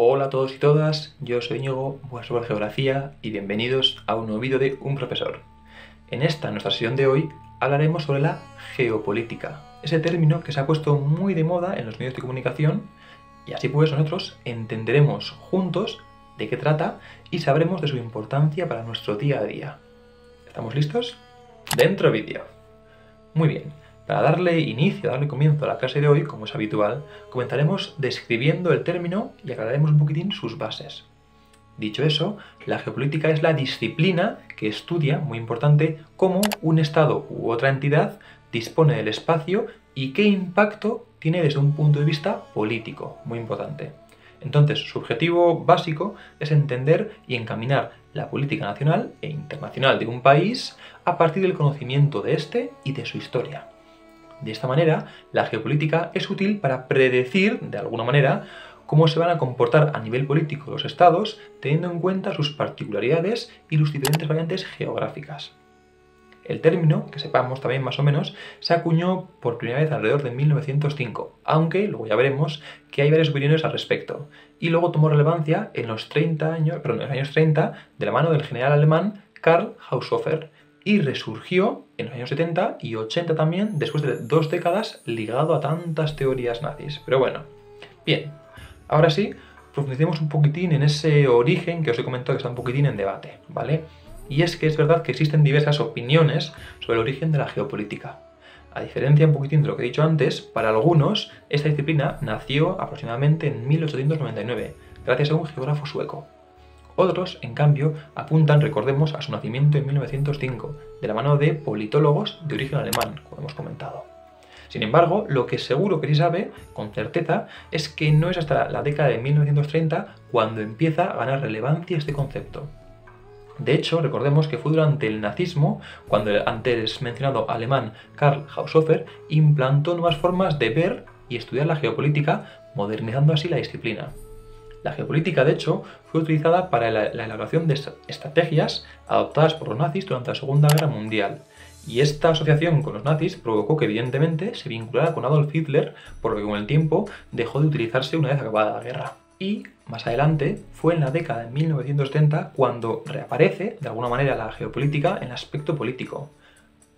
Hola a todos y todas, yo soy Íñigo, vuestro de Geografía, y bienvenidos a un nuevo vídeo de Un Profesor. En nuestra sesión de hoy, hablaremos sobre la geopolítica, ese término que se ha puesto muy de moda en los medios de comunicación, y así pues nosotros entenderemos juntos de qué trata y sabremos de su importancia para nuestro día a día. ¿Estamos listos? ¡Dentro vídeo! Muy bien. Para darle comienzo a la clase de hoy, como es habitual, comenzaremos describiendo el término y aclararemos un poquitín sus bases. Dicho eso, la geopolítica es la disciplina que estudia, muy importante, cómo un Estado u otra entidad dispone del espacio y qué impacto tiene desde un punto de vista político, muy importante. Entonces, su objetivo básico es entender y encaminar la política nacional e internacional de un país a partir del conocimiento de este y de su historia. De esta manera, la geopolítica es útil para predecir, de alguna manera, cómo se van a comportar a nivel político los estados, teniendo en cuenta sus particularidades y sus diferentes variantes geográficas. El término, que sepamos también más o menos, se acuñó por primera vez alrededor de 1905, aunque luego ya veremos que hay varias opiniones al respecto, y luego tomó relevancia en los años 30 de la mano del general alemán Karl Haushofer, y resurgió en los años 70 y 80 también, después de 2 décadas, ligado a tantas teorías nazis. Pero bueno, bien, ahora sí, profundicemos un poquitín en ese origen que os he comentado que está un poquitín en debate, ¿vale? Y es que es verdad que existen diversas opiniones sobre el origen de la geopolítica. A diferencia un poquitín de lo que he dicho antes, para algunos esta disciplina nació aproximadamente en 1899, gracias a un geógrafo sueco. Otros, en cambio, apuntan, recordemos, a su nacimiento en 1905, de la mano de politólogos de origen alemán, como hemos comentado. Sin embargo, lo que seguro que sí sabe, con certeza, es que no es hasta la década de 1930 cuando empieza a ganar relevancia este concepto. De hecho, recordemos que fue durante el nazismo cuando el antes mencionado alemán Karl Haushofer implantó nuevas formas de ver y estudiar la geopolítica, modernizando así la disciplina. La geopolítica, de hecho, fue utilizada para la elaboración de estrategias adoptadas por los nazis durante la Segunda Guerra Mundial. Y esta asociación con los nazis provocó que, evidentemente, se vinculara con Adolf Hitler, por lo que con el tiempo dejó de utilizarse una vez acabada la guerra. Y, más adelante, fue en la década de 1970 cuando reaparece, de alguna manera, la geopolítica en el aspecto político.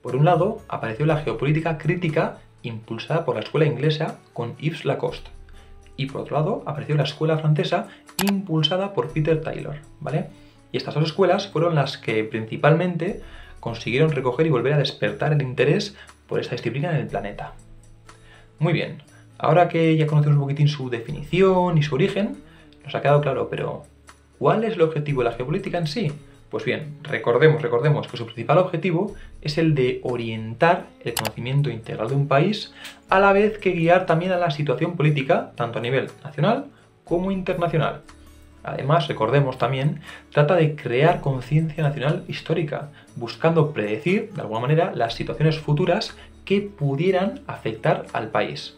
Por un lado, apareció la geopolítica crítica impulsada por la escuela inglesa con Yves Lacoste. Y por otro lado, apareció la escuela francesa impulsada por Peter Taylor, ¿vale? Y estas dos escuelas fueron las que principalmente consiguieron recoger y volver a despertar el interés por esta disciplina en el planeta. Muy bien, ahora que ya conocemos un poquitín su definición y su origen, nos ha quedado claro, pero ¿cuál es el objetivo de la geopolítica en sí? Pues bien, recordemos que su principal objetivo es el de orientar el conocimiento integral de un país, a la vez que guiar también a la situación política, tanto a nivel nacional como internacional. Además, recordemos también, trata de crear conciencia nacional histórica, buscando predecir, de alguna manera, las situaciones futuras que pudieran afectar al país.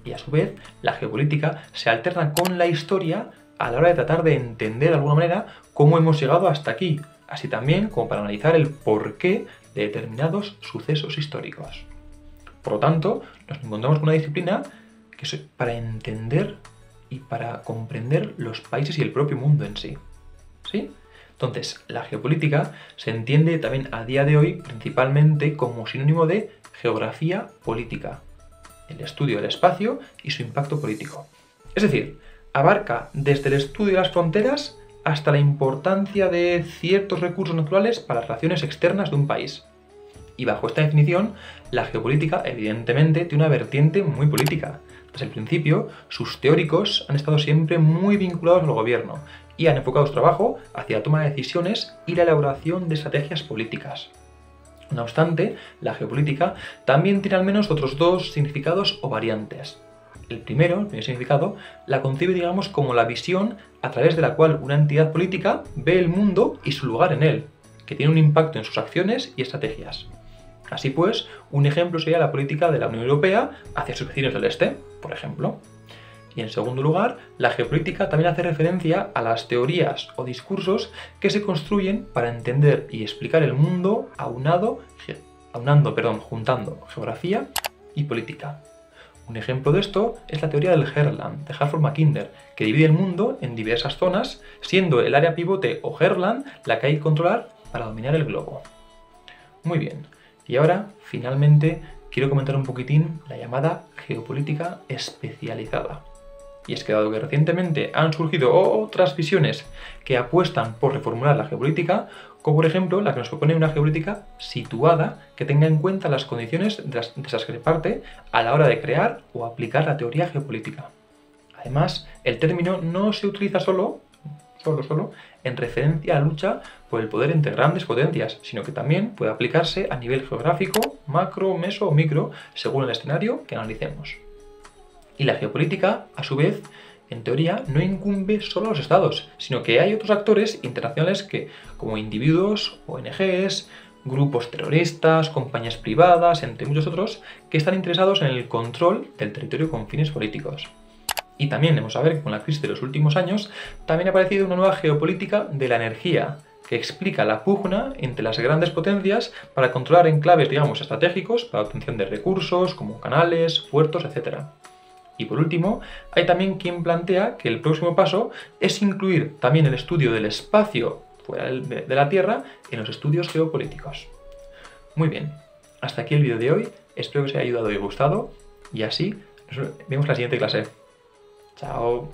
Y a su vez, la geopolítica se alterna con la historia a la hora de tratar de entender de alguna manera cómo hemos llegado hasta aquí, así también como para analizar el porqué de determinados sucesos históricos. Por lo tanto, nos encontramos con una disciplina que es para entender y para comprender los países y el propio mundo en sí. ¿Sí? Entonces, la geopolítica se entiende también a día de hoy principalmente como sinónimo de geografía política, el estudio del espacio y su impacto político. Es decir, abarca desde el estudio de las fronteras hasta la importancia de ciertos recursos naturales para las relaciones externas de un país. Y bajo esta definición, la geopolítica evidentemente tiene una vertiente muy política. Desde el principio, sus teóricos han estado siempre muy vinculados al gobierno y han enfocado su trabajo hacia la toma de decisiones y la elaboración de estrategias políticas. No obstante, la geopolítica también tiene al menos otros dos significados o variantes. El primer significado, la concibe, digamos, como la visión a través de la cual una entidad política ve el mundo y su lugar en él, que tiene un impacto en sus acciones y estrategias. Así pues, un ejemplo sería la política de la Unión Europea hacia sus vecinos del este, por ejemplo. Y en segundo lugar, la geopolítica también hace referencia a las teorías o discursos que se construyen para entender y explicar el mundo juntando geografía y política. Un ejemplo de esto es la teoría del Heartland, de Hartford Mackinder, que divide el mundo en diversas zonas, siendo el área pivote o Heartland la que hay que controlar para dominar el globo. Muy bien, y ahora, finalmente, quiero comentar un poquitín la llamada geopolítica especializada. Y es que dado que recientemente han surgido otras visiones que apuestan por reformular la geopolítica, como por ejemplo la que nos propone una geopolítica situada que tenga en cuenta las condiciones de las que se parte a la hora de crear o aplicar la teoría geopolítica. Además, el término no se utiliza solo en referencia a la lucha por el poder entre grandes potencias, sino que también puede aplicarse a nivel geográfico, macro, meso o micro, según el escenario que analicemos. Y la geopolítica, a su vez, en teoría, no incumbe solo a los estados, sino que hay otros actores internacionales que, como individuos, ONGs, grupos terroristas, compañías privadas, entre muchos otros, que están interesados en el control del territorio con fines políticos. Y también debemos saber que con la crisis de los últimos años también ha aparecido una nueva geopolítica de la energía, que explica la pugna entre las grandes potencias para controlar enclaves, digamos, estratégicos para la obtención de recursos, como canales, puertos, etc. Y por último, hay también quien plantea que el próximo paso es incluir también el estudio del espacio fuera de la Tierra en los estudios geopolíticos. Muy bien, hasta aquí el vídeo de hoy, espero que os haya ayudado y gustado, y así nos vemos en la siguiente clase. Chao.